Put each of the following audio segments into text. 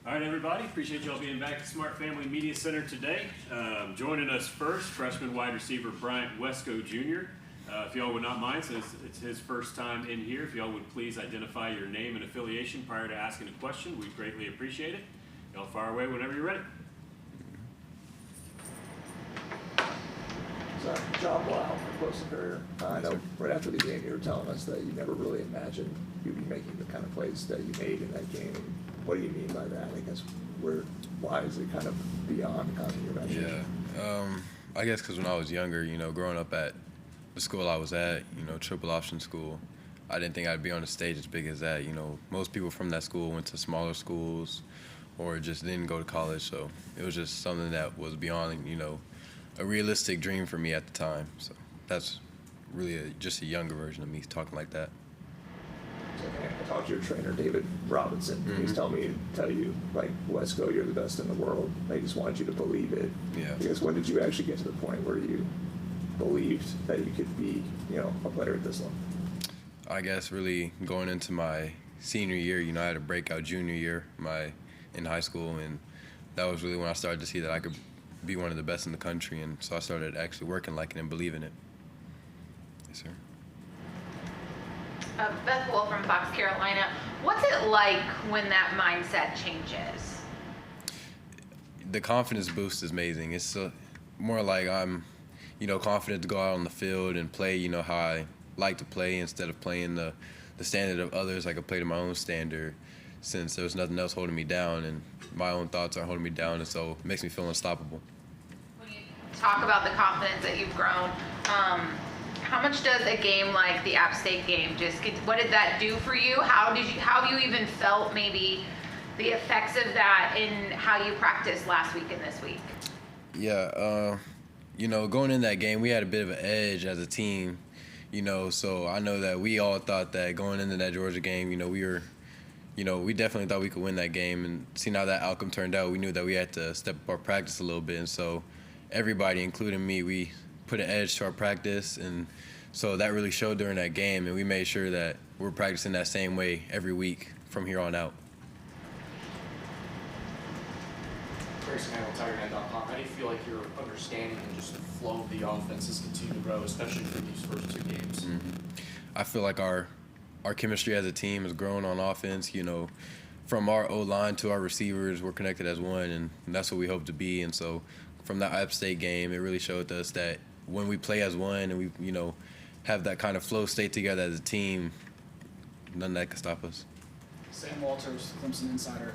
All right, everybody. Appreciate y'all being back at Smart Family Media Center today. Joining us first, freshman wide receiver Bryant Wesco Jr. If y'all would not mind, since it's his first time in here, if y'all would please identify your name and affiliation prior to asking a question, we'd greatly appreciate it. Y'all fire away whenever you're ready. John Blau from Clemson career. I know right after the game you were telling us that you never really imagined you'd be making the kind of plays that you made in that game. What do you mean by that? I guess why is it kind of beyond kind of your imagination? Yeah, I guess because when I was younger, growing up at the school I was at, triple option school, I didn't think I'd be on a stage as big as that. Most people from that school went to smaller schools or just didn't go to college, so it was just something that was beyond, a realistic dream for me at the time. So that's really just a younger version of me talking like that. I talked to your trainer, David Robinson. Mm-hmm. He's telling me to tell you, like, Wesco, you're the best in the world. They just wanted you to believe it. Yeah. I guess when did you actually get to the point where you believed that you could be, a player at this level? I guess really going into my senior year, I had a breakout junior year in high school, and that was really when I started to see that I could be one of the best in the country, and so I started actually working like it and believing it. Yes, sir. Beth Wolf from Fox Carolina. What's it like when that mindset changes? The confidence boost is amazing. It's more like I'm, confident to go out on the field and play, how I like to play instead of playing the standard of others. I could play to my own standard since there's nothing else holding me down, and my own thoughts aren't holding me down, and so it makes me feel unstoppable. When you talk about the confidence that you've grown, how much does a game like the App State game what did that do for you? How have you even felt maybe the effects of that in how you practiced last week and this week? Yeah, going in that game, we had a bit of an edge as a team, so I know that we all thought that going into that Georgia game, we definitely thought we could win that game, and seeing how that outcome turned out, we knew that we had to step up our practice a little bit, and so everybody, including me, we put an edge to our practice, and so that really showed during that game, and we made sure that we're practicing that same way every week from here on out. How do you feel like your understanding and just the flow of the offense has continued to grow, especially for these first two games? Mm-hmm. I feel like our chemistry as a team has grown on offense. From our O-line to our receivers, we're connected as one, and that's what we hope to be. And so from that App State game, it really showed us that when we play as one and we, have that kind of flow state together as a team, nothing that can stop us. Sam Walters, Clemson Insider.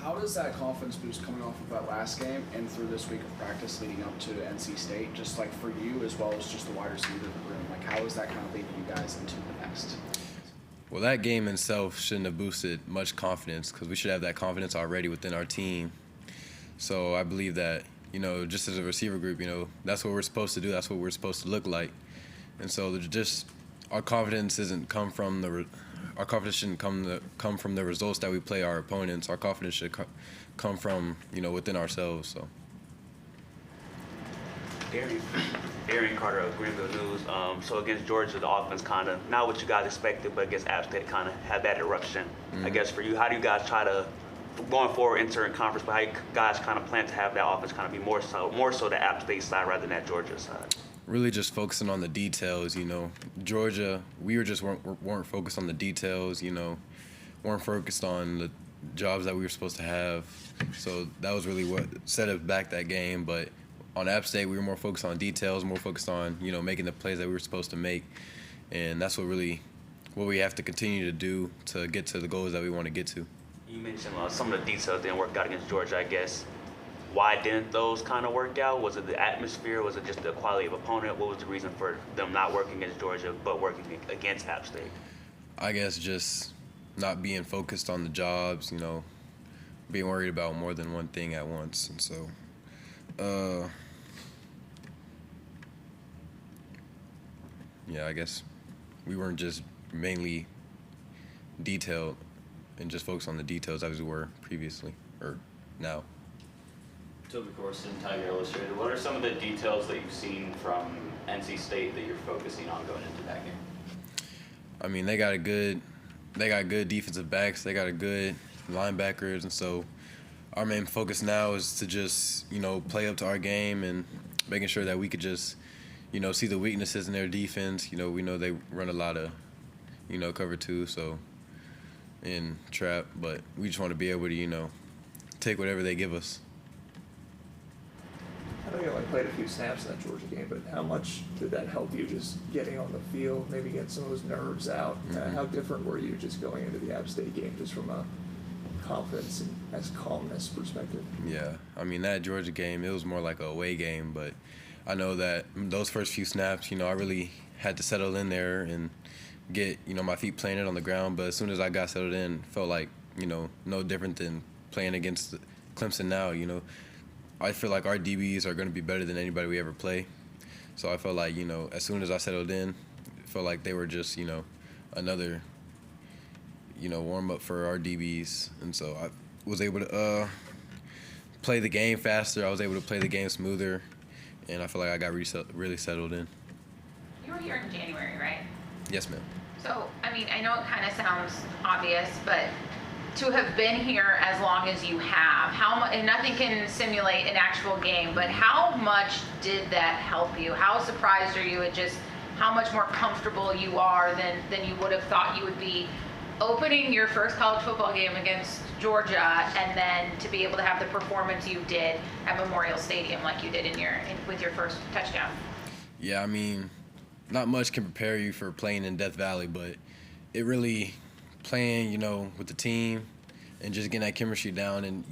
How does that confidence boost coming off of that last game and through this week of practice leading up to NC State, just like for you as well as just the wide receiver in the room, like how is that kind of leading you guys into the next? Well, that game itself shouldn't have boosted much confidence because we should have that confidence already within our team. So I believe that, just as a receiver group, that's what we're supposed to do. That's what we're supposed to look like. And so just our confidence shouldn't come from the results that we play our opponents. Our confidence should come from, within ourselves. So. Darian Carter of Greenville News. So against Georgia, the offense kind of not what you guys expected, but against App State kind of had that eruption. Mm-hmm. I guess for you, how do you guys try to, going forward, entering conference, but how you guys kind of plan to have that offense kind of be more so the App State side rather than that Georgia side? Really just focusing on the details, Georgia, we weren't focused on the details, weren't focused on the jobs that we were supposed to have. So that was really what set us back that game. But on App State, we were more focused on details, more focused on, making the plays that we were supposed to make. And that's what we have to continue to do to get to the goals that we want to get to. You mentioned some of the details didn't work out against Georgia, I guess. Why didn't those kind of work out? Was it the atmosphere? Was it just the quality of opponent? What was the reason for them not working against Georgia but working against App State? I guess just not being focused on the jobs, being worried about more than one thing at once. And so, I guess we weren't just mainly detailed and just focused on the details as we were previously or now. Toby Corson, Tiger Illustrated. What are some of the details that you've seen from NC State that you're focusing on going into that game? I mean, they got good defensive backs. They got a good linebackers, and so our main focus now is to just, play up to our game and making sure that we could just, see the weaknesses in their defense. We know they run a lot of, cover two, so in trap, but we just want to be able to, take whatever they give us. I know you only played a few snaps in that Georgia game, but how much did that help you just getting on the field, maybe getting some of those nerves out? How different were you just going into the App State game just from a confidence and as calmness perspective? Yeah, I mean, that Georgia game, it was more like a away game, but I know that those first few snaps, I really had to settle in there and get, my feet planted on the ground. But as soon as I got settled in, felt like, no different than playing against Clemson now. I feel like our DBs are going to be better than anybody we ever play. So I felt like, as soon as I settled in, it felt like they were just, another, warm-up for our DBs. And so I was able to play the game faster. I was able to play the game smoother. And I feel like I got really settled in. You were here in January, right? Yes, ma'am. So, I mean, I know it kind of sounds obvious, but to have been here as long as you have, and nothing can simulate an actual game, but how much did that help you? How surprised are you at just how much more comfortable you are than you would have thought you would be opening your first college football game against Georgia, and then to be able to have the performance you did at Memorial Stadium like you did with your first touchdown? Yeah, I mean, not much can prepare you for playing in Death Valley, but it really playing, with the team and just getting that chemistry down, and,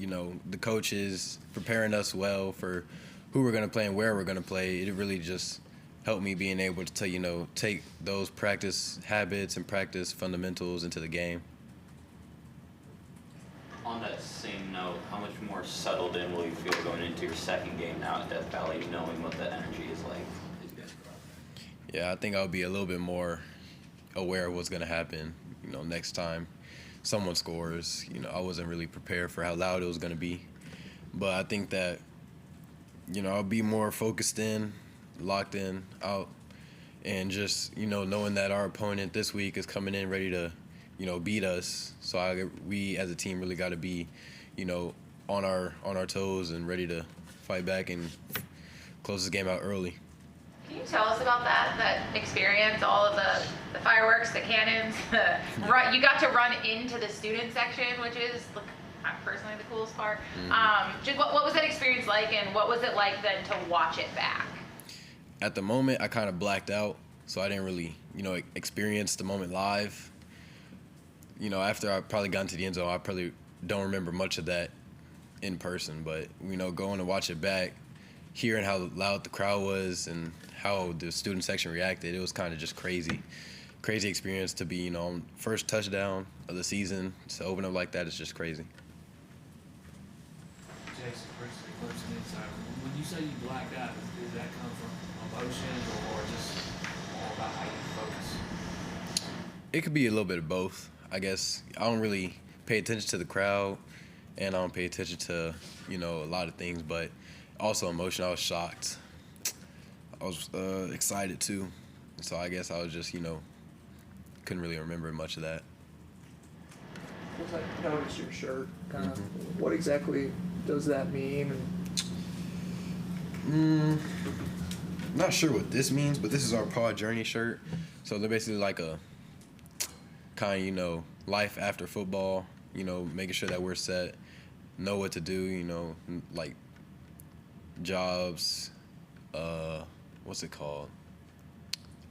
the coaches preparing us well for who we're going to play and where we're going to play. It really just helped me being able to, take those practice habits and practice fundamentals into the game. On that same note, how much more settled in will you feel going into your second game now at Death Valley, knowing what the energy is like? Yeah, I think I'll be a little bit more aware of what's going to happen, next time someone scores. I wasn't really prepared for how loud it was going to be. But I think that, I'll be more focused in, locked in, out, and just, knowing that our opponent this week is coming in ready to, beat us. So we as a team really got to be, on our toes and ready to fight back and close this game out early. Can you tell us about that experience, all of the fireworks, the cannons, you got to run into the student section, which is personally the coolest part. What was that experience like, and what was it like then to watch it back? At the moment, I kind of blacked out, so I didn't really, experience the moment live. After I probably got into the end zone, I probably don't remember much of that in person, but, going to watch it back, hearing how loud the crowd was and how the student section reacted, it was kind of just crazy experience to be, on first touchdown of the season. To open up like that is just crazy. Jason, Clemson Insider. When you say you blacked out, does that come from emotions or just all about how you focus? It could be a little bit of both, I guess. I don't really pay attention to the crowd, and I don't pay attention to, a lot of things, but also emotion. I was shocked. I was excited too. So I guess I was just, couldn't really remember much of that. I noticed your shirt. Kind of, what exactly does that mean? Not sure what this means, but this is our Paw Journey shirt. So they're basically like a kind of, life after football, making sure that we're set, know what to do, like jobs, what's it called?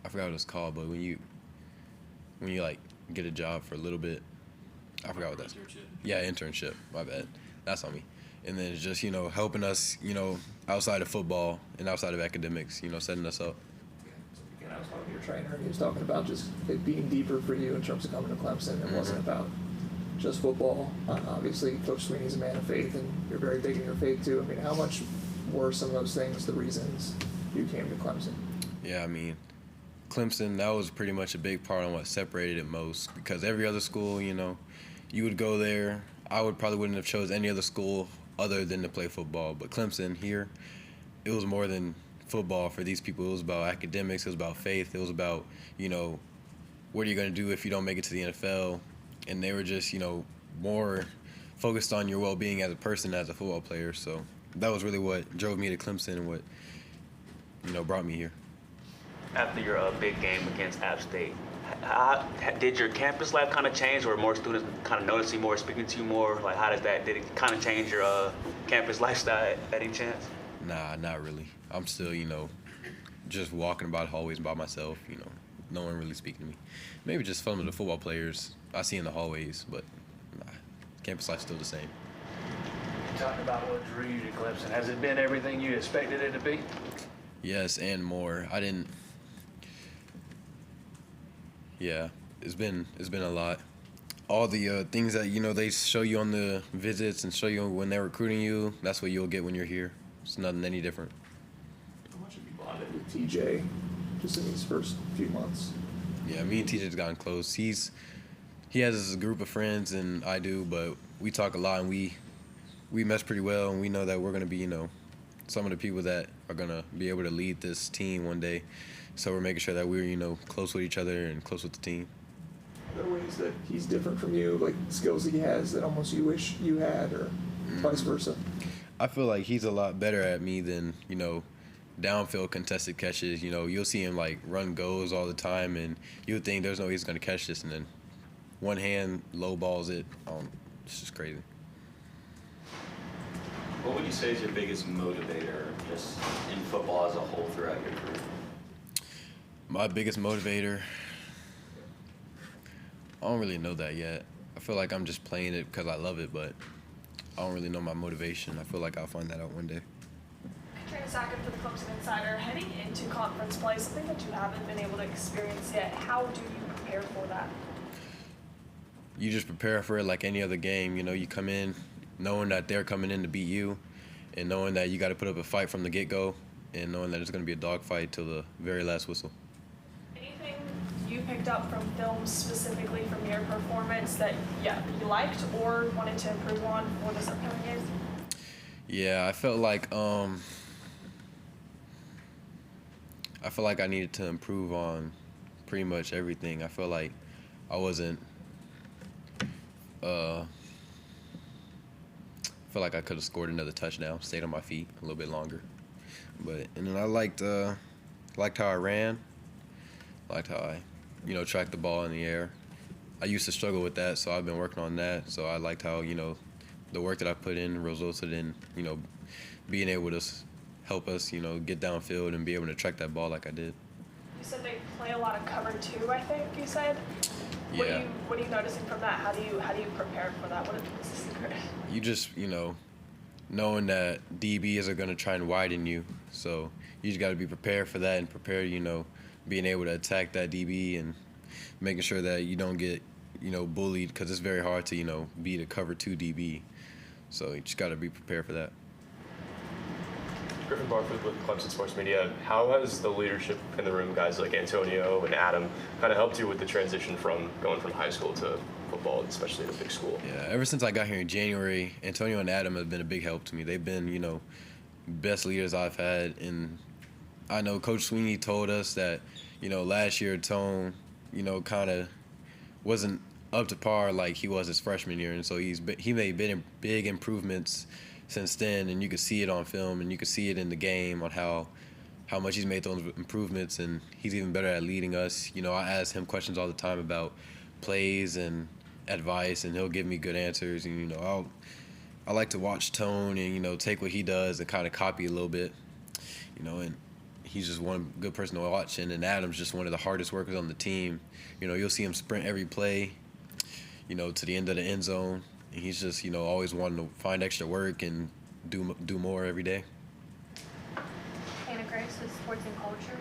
I forgot what it's called, but when you like get a job for a little bit, I forgot what that's. Internship. Yeah, internship. My bad. That's on me. And then it's just, helping us, outside of football and outside of academics, setting us up. I was talking to your trainer, and he was talking about just it being deeper for you in terms of coming to Clemson. It wasn't about just football. Obviously, Coach Sweeney's a man of faith, and you're very big in your faith too. I mean, how much were some of those things the reasons you came to Clemson? Yeah, I mean, Clemson, that was pretty much a big part on what separated it most, because every other school, you would go there. I probably wouldn't have chose any other school other than to play football. But Clemson here, it was more than football for these people. It was about academics. It was about faith. It was about, what are you going to do if you don't make it to the NFL? And they were just, more focused on your well-being as a person, as a football player. So that was really what drove me to Clemson and what, brought me here. After your big game against App State, did your campus life kind of change, or more students kind of notice you more, speaking to you more? Like, did it kind of change your campus lifestyle at any chance? Nah, not really. I'm still, just walking about hallways by myself, no one really speaking to me. Maybe just some of the football players I see in the hallways, but nah, campus life's still the same. You talked about what drew you to Clemson. Has it been everything you expected it to be? Yes, and more. Yeah, it's been a lot. All the things that, they show you on the visits and show you when they're recruiting you, that's what you'll get when you're here. It's nothing any different. How much have you bonded with TJ just in these first few months? Yeah, me and TJ's gotten close. He has a group of friends, and I do, but we talk a lot, and we mesh pretty well, and we know that we're going to be, some of the people that are going to be able to lead this team one day. So we're making sure that we're, close with each other and close with the team. Are there ways that he's different from you, like skills he has that almost you wish you had, or vice versa? I feel like he's a lot better at me than, downfield contested catches. You'll see him, run goals all the time, and you'll think there's no way he's going to catch this, and then one hand low balls it. It's just crazy. What would you say is your biggest motivator just in football as a whole throughout your career? My biggest motivator, I don't really know that yet. I feel like I'm just playing it because I love it, but I don't really know my motivation. I feel like I'll find that out one day. Katrina Sackett for the Clemson Insider. Heading into conference play, something that you haven't been able to experience yet. How do you prepare for that? You just prepare for it like any other game. You come in knowing that they're coming in to beat you, and knowing that you got to put up a fight from the get-go, and knowing that it's going to be a dogfight till the very last whistle. Anything you picked up from film specifically from your performance that you liked or wanted to improve on for this upcoming game? Yeah, I felt like I needed to improve on pretty much everything. I feel like I wasn't I feel like I could have scored another touchdown, stayed on my feet a little bit longer. And then I liked how I ran, liked how I, tracked the ball in the air. I used to struggle with that, so I've been working on that. So I liked how, the work that I put in resulted in, being able to help us, get downfield and be able to track that ball like I did. You said they play a lot of cover 2, I think you said. Yeah. What are you noticing from that? How do you prepare for that? What is the secret? You just, knowing that DBs are going to try and widen you. So you just got to be prepared for that and prepared, being able to attack that DB and making sure that you don't get, bullied, because it's very hard to, beat a cover 2 DB. So you just got to be prepared for that. Griffin Barford with Clemson Sports Media. How has the leadership in the room, guys like Antonio and Adam, kind of helped you with the transition from going from high school to football, especially at a big school? Yeah, ever since I got here in January, Antonio and Adam have been a big help to me. They've been, best leaders I've had. And I know Coach Sweeney told us that, last year Tone, kind of wasn't up to par like he was his freshman year. And so he made big improvements since then, and you could see it on film, and you could see it in the game on how much he's made those improvements, and he's even better at leading us. I ask him questions all the time about plays and advice, and he'll give me good answers. And I like to watch Tone and take what he does and kind of copy a little bit. And he's just one good person to watch. And then Adam's just one of the hardest workers on the team. You'll see him sprint every play, to the end of the end zone. And he's just, always wanting to find extra work and do more every day. Anna Grace with Sports and Culture.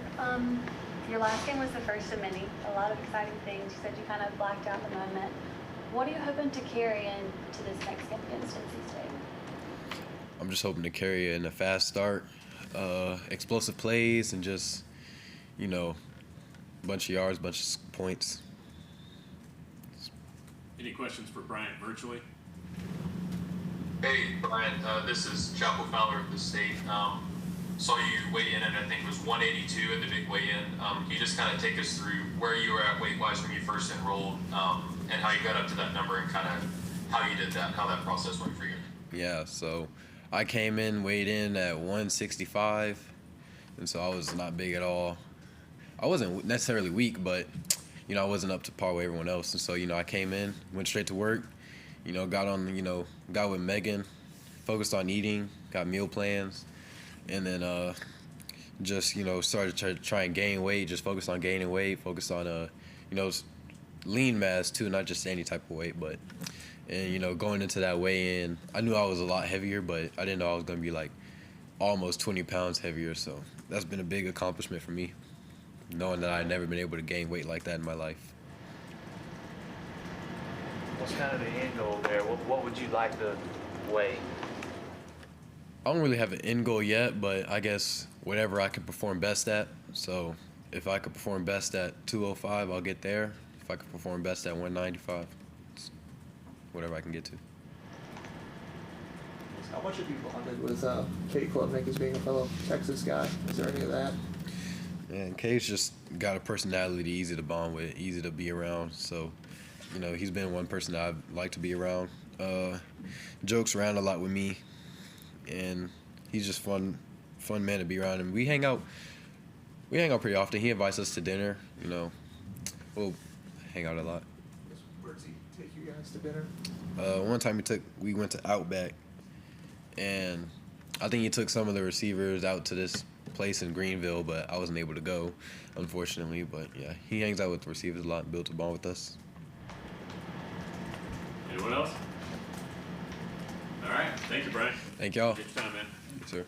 Your last game was the first of many. A lot of exciting things. You said you kind of blacked out the moment. What are you hoping to carry into this next game against NC State? I'm just hoping to carry it in a fast start, explosive plays, and just, a bunch of yards, bunch of points. Any questions for Bryant virtually? Hey, Brian, this is Chapel Fowler of the State. Saw you weigh in, and I think it was 182 at the big weigh-in. Can you just kind of take us through where you were at weight-wise when you first enrolled, and how you got up to that number, and kind of how you did that, how that process went for you. Yeah, so I came in, weighed in at 165, and so I was not big at all. I wasn't necessarily weak, but, you know, I wasn't up to par with everyone else. And so, you know, I came in, went straight to work, you know, got with Megan, focused on eating, got meal plans, and then just, you know, started to try and gain weight, just focused on gaining weight, focused on, you know, lean mass too, not just any type of weight, but, and, you know, going into that weigh-in, I knew I was a lot heavier, but I didn't know I was going to be like almost 20 pounds heavier, so that's been a big accomplishment for me, knowing that I'd never been able to gain weight like that in my life. What's kind of the end goal there? What would you like to weigh? I don't really have an end goal yet, but I guess whatever I can perform best at. So if I could perform best at 205, I'll get there. If I could perform best at 195, it's whatever I can get to. How much have you bonded with Cade Klubnik as being a fellow Texas guy? Is there any of that? And Cade's just got a personality easy to bond with, easy to be around. So, you know, he's been one person that I'd like to be around. Jokes around a lot with me, and he's just fun man to be around. And we hang out pretty often. He invites us to dinner. You know, we'll hang out a lot. Where does he take you guys to dinner? One time we went to Outback, and I think he took some of the receivers out to this place in Greenville, but I wasn't able to go, unfortunately. But yeah, he hangs out with the receivers a lot and built a bond with us. Anyone else? All right. Thank you, Brian. Thank y'all. Good time, man. Yes, sir.